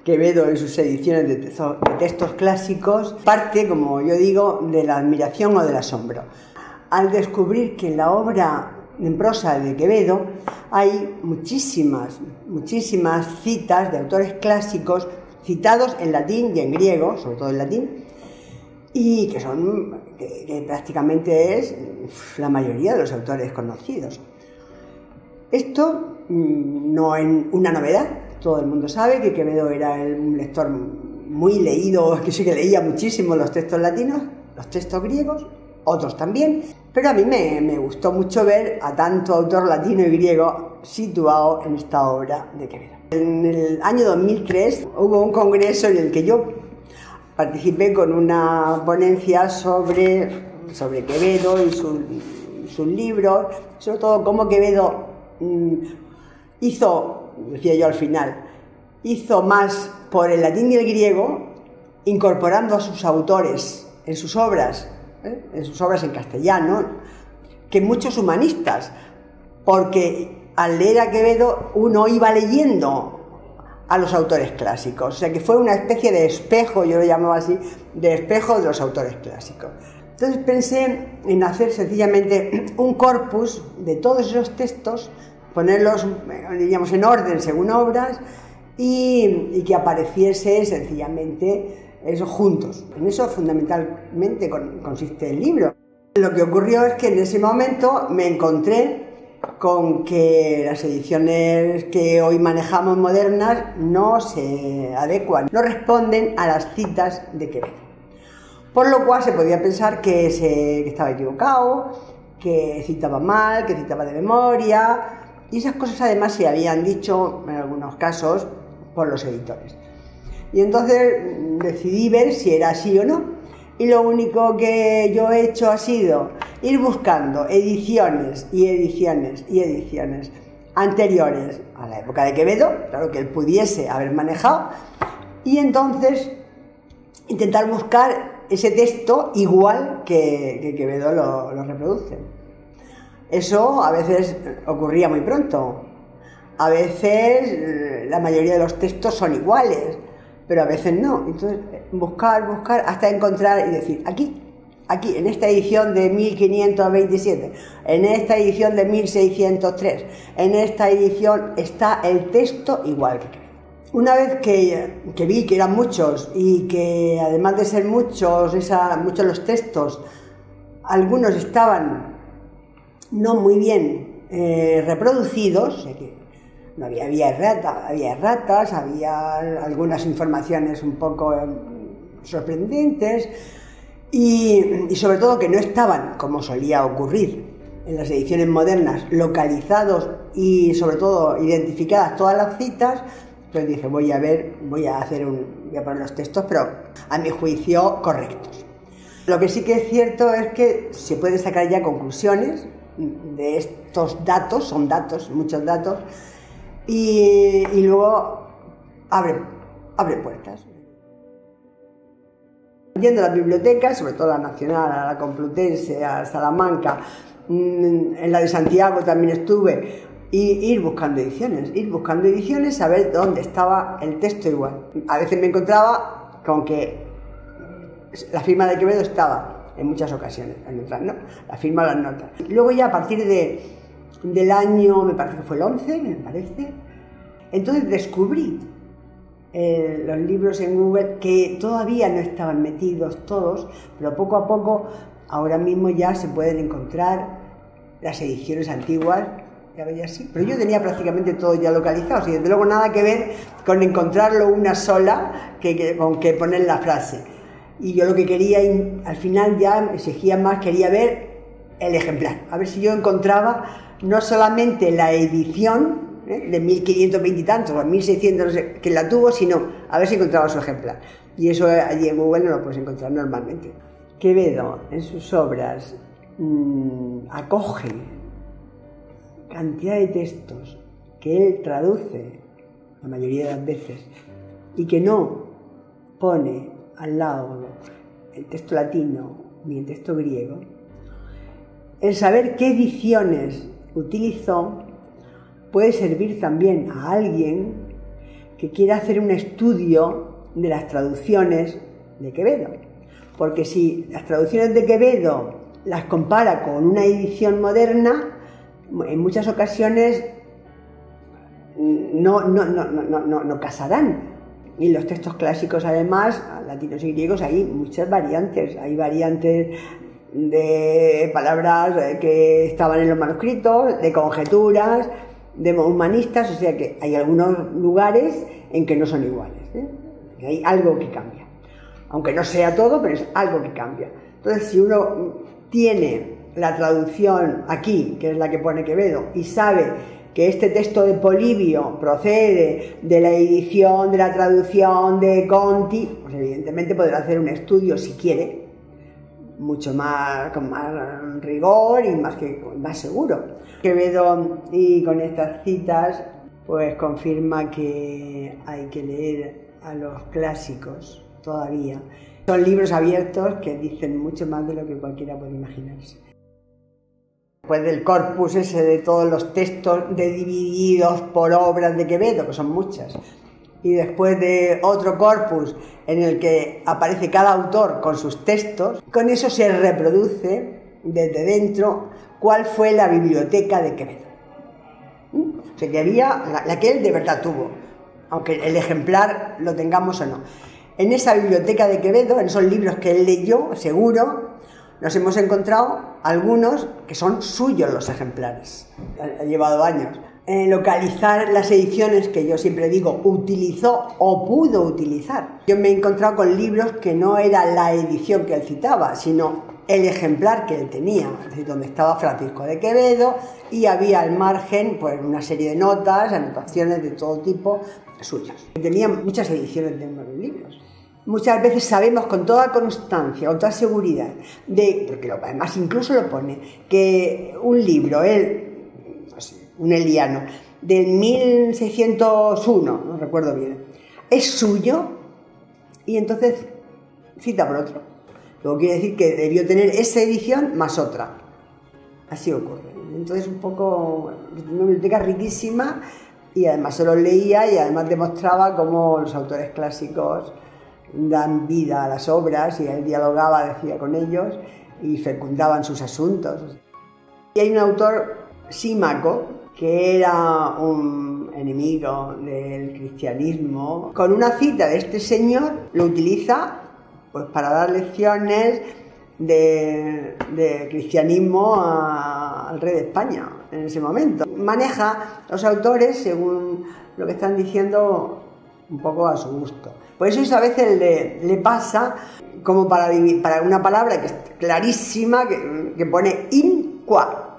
Quevedo en sus ediciones de textos clásicos, parte, como yo digo, de la admiración o del asombro. Al descubrir que en la obra en prosa de Quevedo hay muchísimas citas de autores clásicos citados en latín y en griego, sobre todo en latín, y que prácticamente es la mayoría de los autores conocidos. Esto no es una novedad, todo el mundo sabe que Quevedo era un lector muy leído, que sí que leía muchísimo los textos latinos, los textos griegos, otros también, pero a mí me gustó mucho ver a tanto autor latino y griego situado en esta obra de Quevedo. En el año 2003 hubo un congreso en el que yo participé con una ponencia sobre Quevedo y sus libros, sobre todo cómo Quevedo hizo, decía yo al final, hizo más por el latín y el griego, incorporando a sus autores en sus obras en castellano, que muchos humanistas, porque al leer a Quevedo uno iba leyendo a los autores clásicos, o sea que fue una especie de espejo, yo lo llamaba así, de espejo de los autores clásicos. Entonces pensé en hacer sencillamente un corpus de todos esos textos, ponerlos, diríamos, en orden según obras y que apareciese sencillamente eso juntos. En eso fundamentalmente consiste el libro. Lo que ocurrió es que en ese momento me encontré con que las ediciones que hoy manejamos modernas no se adecuan, no responden a las citas de Quevedo. Por lo cual se podía pensar que estaba equivocado, que citaba mal, que citaba de memoria, y esas cosas además se habían dicho en algunos casos por los editores. Y entonces decidí ver si era así o no. Y lo único que yo he hecho ha sido ir buscando ediciones anteriores a la época de Quevedo, claro, que él pudiese haber manejado, y entonces intentar buscar ese texto igual que Quevedo lo reproduce. Eso a veces ocurría muy pronto, a veces la mayoría de los textos son iguales, pero a veces no. Entonces buscar hasta encontrar y decir, aquí, en esta edición de 1527, en esta edición de 1603, en esta edición está el texto igual que Quevedo. Una vez que vi que eran muchos y que además de ser muchos los textos, algunos estaban no muy bien reproducidos, no había erratas, había algunas informaciones un poco sorprendentes y sobre todo que no estaban, como solía ocurrir en las ediciones modernas, localizados y sobre todo identificadas todas las citas. Entonces dije, voy a poner los textos, pero a mi juicio correctos. Lo que sí que es cierto es que se pueden sacar ya conclusiones de estos datos, son datos, muchos datos, y luego abre puertas. Yendo a las bibliotecas, sobre todo a la Nacional, a la Complutense, a Salamanca, en la de Santiago también estuve, y ir buscando ediciones, saber dónde estaba el texto igual. A veces me encontraba con que la firma de Quevedo estaba en muchas ocasiones, en otras no, la firma las notas. Luego ya a partir del año, me parece que fue el 11, entonces descubrí los libros en Google que todavía no estaban metidos todos, pero poco a poco, ahora mismo ya se pueden encontrar las ediciones antiguas, ya veía así, pero yo tenía prácticamente todo ya localizado, y desde luego nada que ver con encontrarlo una sola con que poner la frase. Y yo lo que quería, al final ya exigía más, quería ver el ejemplar, a ver si yo encontraba no solamente la edición de 1520 y tantos o 1600, no sé, que la tuvo, sino a ver si encontraba su ejemplar. Y eso allí en Google no lo puedes encontrar normalmente. Quevedo en sus obras acoge cantidad de textos que él traduce la mayoría de las veces y que no pone al lado el texto latino ni el texto griego. El saber qué ediciones utilizó puede servir también a alguien que quiere hacer un estudio de las traducciones de Quevedo. Porque si las traducciones de Quevedo las compara con una edición moderna, en muchas ocasiones no casarán. Y en los textos clásicos, además, latinos y griegos, hay muchas variantes. Hay variantes de palabras que estaban en los manuscritos, de conjeturas, de humanistas, o sea que hay algunos lugares en que no son iguales, ¿eh? Hay algo que cambia. Aunque no sea todo, pero es algo que cambia. Entonces, si uno tiene la traducción aquí, que es la que pone Quevedo, y sabe que este texto de Polibio procede de la edición, de la traducción de Conti, pues evidentemente podrá hacer un estudio, si quiere, mucho más, con más rigor y más seguro. Quevedo, y con estas citas, pues confirma que hay que leer a los clásicos todavía. Son libros abiertos que dicen mucho más de lo que cualquiera puede imaginarse. Después del corpus ese de todos los textos divididos por obras de Quevedo, que son muchas, y después de otro corpus en el que aparece cada autor con sus textos, con eso se reproduce desde dentro cuál fue la biblioteca de Quevedo. O sea, que había la que él de verdad tuvo, aunque el ejemplar lo tengamos o no. En esa biblioteca de Quevedo, en esos libros que él leyó, seguro, nos hemos encontrado algunos que son suyos los ejemplares. Ha llevado años. Localizar las ediciones que yo siempre digo utilizó o pudo utilizar. Yo me he encontrado con libros que no era la edición que él citaba, sino el ejemplar que él tenía, es decir, donde estaba Francisco de Quevedo y había al margen pues una serie de notas, anotaciones de todo tipo suyas. Tenía muchas ediciones de unos libros. Muchas veces sabemos con toda constancia, con toda seguridad, porque además incluso lo pone, que un libro, un eliano, del 1601, no recuerdo bien, es suyo y entonces cita por otro. Luego quiere decir que debió tener esa edición más otra. Así ocurre. Entonces un poco, una biblioteca riquísima y además se los leía y además demostraba cómo los autores clásicos dan vida a las obras y él dialogaba, decía, con ellos y fecundaban sus asuntos. Y hay un autor, Símaco, que era un enemigo del cristianismo, con una cita de este señor lo utiliza pues para dar lecciones de cristianismo al rey de España en ese momento. Maneja los autores según lo que están diciendo un poco a su gusto. Por eso a veces le pasa como para una palabra que es clarísima, que pone in qua,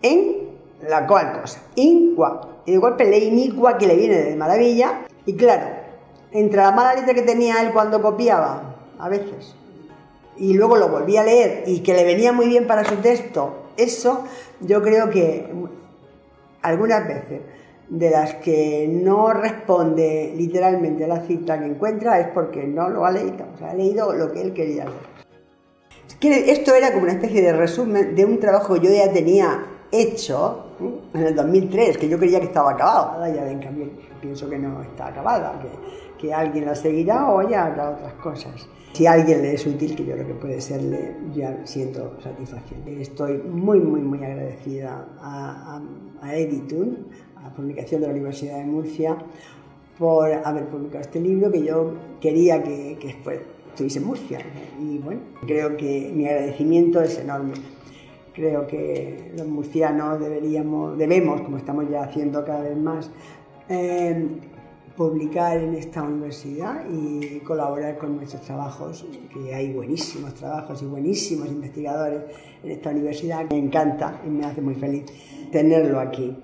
en la cual cosa, in qua, y de golpe lee iniqua, que le viene de maravilla, y claro, entre la mala letra que tenía él cuando copiaba, a veces, y luego lo volvía a leer, y que le venía muy bien para su texto, eso yo creo que algunas veces de las que no responde literalmente a la cita que encuentra es porque no lo ha leído, o sea, ha leído lo que él quería leer. Esto era como una especie de resumen de un trabajo que yo ya tenía hecho en el 2003, que yo creía que estaba acabado. Ahora ya ven, también pienso que no está acabada, que alguien la seguirá o ya hará otras cosas. Si a alguien le es útil, que yo creo que puede serle, ya siento satisfacción. Estoy muy agradecida a Editun, a la publicación de la Universidad de Murcia, por haber publicado este libro que yo quería que estuviese en Murcia. Y bueno, creo que mi agradecimiento es enorme. Creo que los murcianos debemos, como estamos ya haciendo cada vez más, publicar en esta universidad y colaborar con nuestros trabajos, que hay buenísimos trabajos y buenísimos investigadores en esta universidad. Me encanta y me hace muy feliz tenerlo aquí.